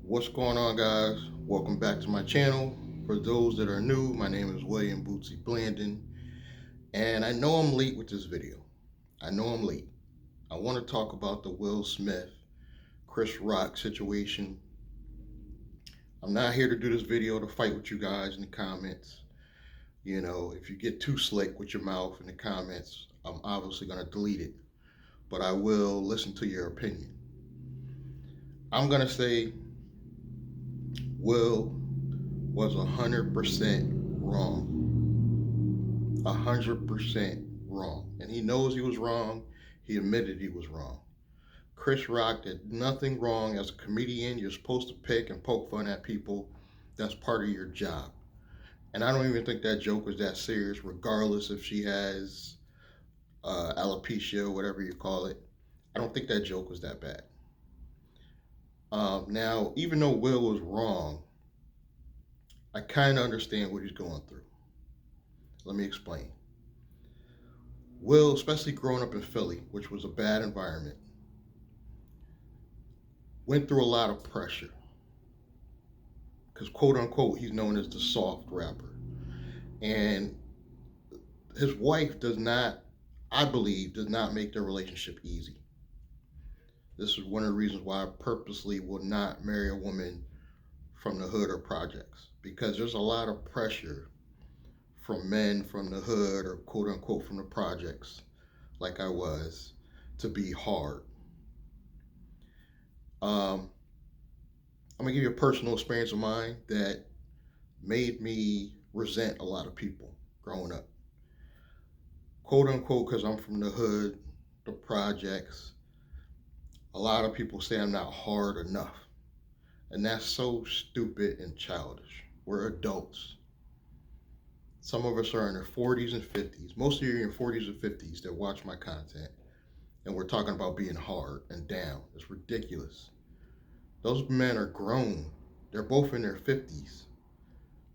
What's going on, guys? Welcome back to my channel. For those that are new, my name is William Bootsy Blandon, and I know I'm late with this video. I know I'm late. I want to talk about the Will Smith, Chris Rock situation. I'm not here to do this video to fight with you guys in the comments. You know, if you get too slick with your mouth in the comments, I'm obviously going to delete it, but I will listen to your opinion. I'm going to say Will was 100% wrong. 100% wrong. And he knows he was wrong. He admitted he was wrong. Chris Rock did nothing wrong. As a comedian, you're supposed to pick and poke fun at people. That's part of your job. And I don't even think that joke was that serious, regardless if she has alopecia, whatever you call it. I don't think that joke was that bad. Now, even though Will was wrong, I kind of understand what he's going through. Let me explain. Will, especially growing up in Philly, which was a bad environment, went through a lot of pressure. Because, quote unquote, he's known as the soft rapper. And his wife does not, I believe, does not make their relationship easy. This is one of the reasons why I purposely will not marry a woman from the hood or projects. Because there's a lot of pressure from men from the hood or quote unquote from the projects, like I was, to be hard. I'm gonna give you a personal experience of mine that made me resent a lot of people growing up. Quote unquote, because I'm from the hood, the projects, a lot of people say I'm not hard enough. And that's so stupid and childish. We're adults. Some of us are in their 40s and 50s. Most of you are in your 40s and 50s that watch my content. And we're talking about being hard and down. It's ridiculous. Those men are grown. They're both in their 50s,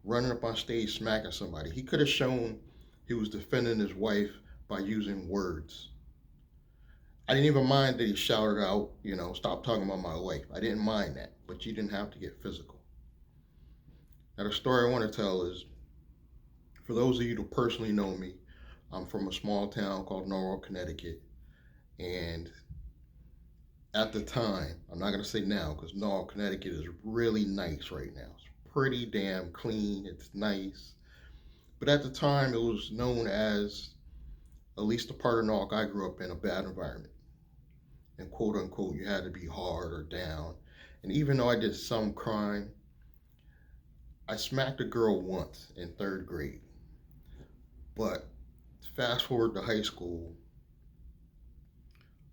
running up on stage smacking somebody. He could have shown he was defending his wife by using words. I didn't even mind that he shouted out, stop talking about my wife. I didn't mind that, but you didn't have to get physical. Now, the story I want to tell is, for those of you who personally know me, I'm from a small town called Norwalk, Connecticut. And at the time, I'm not going to say now, because Norwalk, Connecticut is really nice right now. It's pretty damn clean. It's nice. But at the time, it was known as, at least the part of Norwalk I grew up in, a bad environment. And quote unquote, you had to be hard or down. And even though I did some crime, I smacked a girl once in 3rd grade. But fast forward to high school,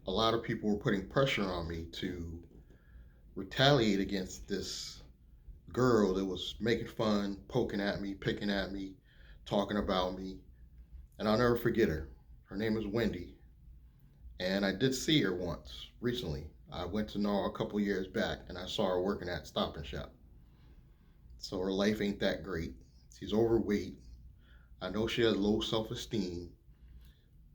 a lot of people were putting pressure on me to retaliate against this girl that was making fun, poking at me, picking at me, talking about me. And I'll never forget her. Her name is Wendy. And I did see her once recently. I went to Norwalk a couple years back and I saw her working at Stop and Shop. So her life ain't that great. She's overweight. I know she has low self-esteem.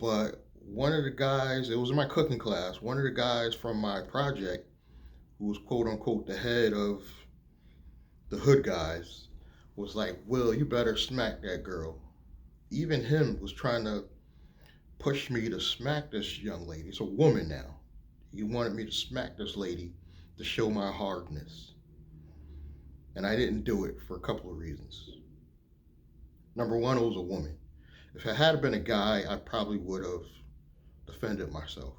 But one of the guys, it was in my cooking class, one of the guys from my project, who was quote unquote the head of the hood guys, was like, Will, you better smack that girl. Even him was trying to push me to smack this young lady. It's a woman now. He wanted me to smack this lady to show my hardness. And I didn't do it for a couple of reasons. Number one, it was a woman. If it had been a guy, I probably would have defended myself.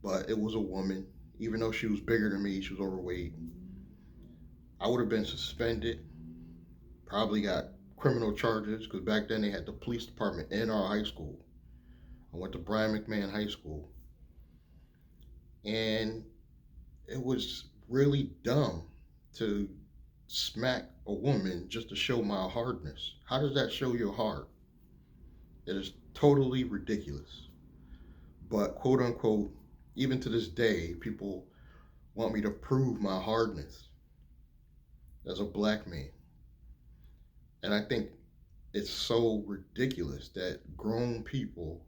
But it was a woman. Even though she was bigger than me, she was overweight. I would have been suspended, probably got criminal charges, because back then they had the police department in our high school. I went to Brian McMahon High School. And it was really dumb to smack a woman just to show my hardness. How does that show your heart? It is totally ridiculous. But quote unquote, even to this day, people want me to prove my hardness as a black man. And I think it's so ridiculous that grown people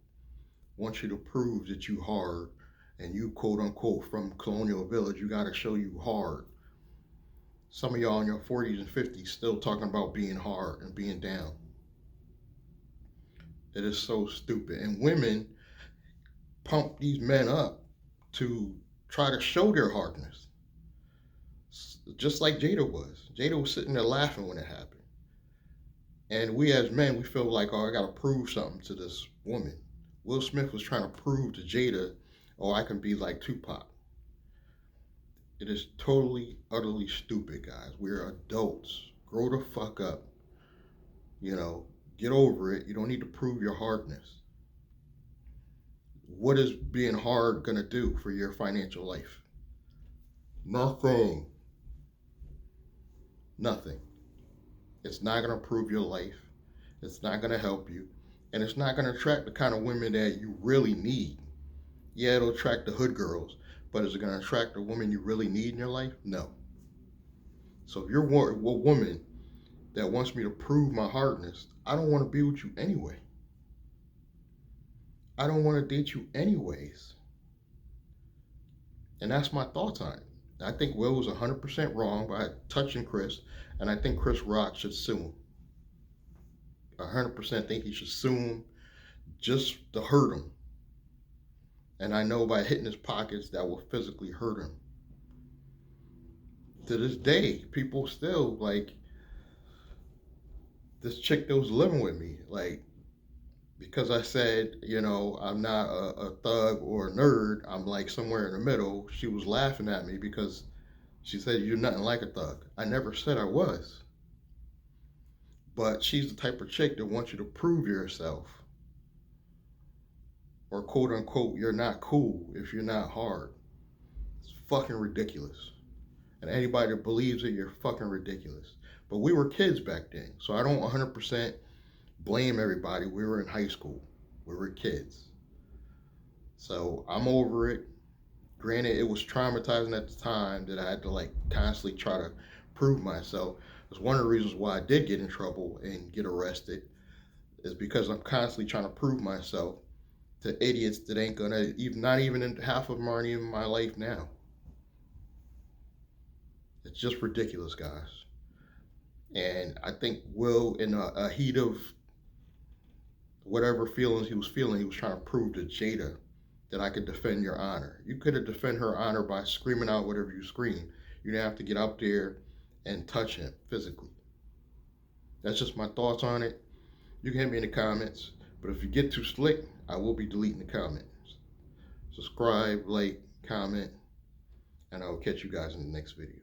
want you to prove that you hard and you quote unquote from Colonial Village, you got to show you hard. Some of y'all in your 40s and 50s still talking about being hard and being down. It is so stupid. And women pump these men up to try to show their hardness. Just like Jada was. Jada was sitting there laughing when it happened. And we as men, we feel like, oh, I got to prove something to this woman. Will Smith was trying to prove to Jada, oh, I can be like Tupac. It is totally, utterly stupid, guys. We're adults. Grow the fuck up. You know, get over it. You don't need to prove your hardness. What is being hard going to do for your financial life? Nothing. Nothing. It's not going to improve your life. It's not going to help you. And it's not going to attract the kind of women that you really need. Yeah, it'll attract the hood girls, but is it going to attract the woman you really need in your life? No. So if you're a woman that wants me to prove my hardness, I don't want to be with you anyway. I don't want to date you anyways. And that's my thoughts on it. I think Will was 100% wrong by touching Chris, and I think Chris Rock should sue him. 100% think he should sue him just to hurt him. And I know by hitting his pockets that will physically hurt him. To this day, people still like this chick that was living with me, like, because I said, you know, I'm not a thug or a nerd, I'm like somewhere in the middle. She was laughing at me because she said, you're nothing like a thug. I never said I was. But she's the type of chick that wants you to prove yourself. Or quote unquote, you're not cool if you're not hard. It's fucking ridiculous. And anybody that believes it, you're fucking ridiculous. But we were kids back then, so I don't 100% blame everybody. We were in high school. We were kids. So I'm over it. Granted, it was traumatizing at the time that I had to like constantly try to prove myself. It's one of the reasons why I did get in trouble and get arrested, is because I'm constantly trying to prove myself to idiots that ain't gonna even, not even in half of them aren't even in my life now. It's just ridiculous, guys. And I think Will, in a heat of whatever feelings he was feeling, he was trying to prove to Jada that I could defend your honor. You could have defended her honor by screaming out whatever you scream. You didn't have to get up there and touch him physically. That's just my thoughts on it. You can hit me in the comments, but if you get too slick, I will be deleting the comments. Subscribe, like, comment, and I will catch you guys in the next video.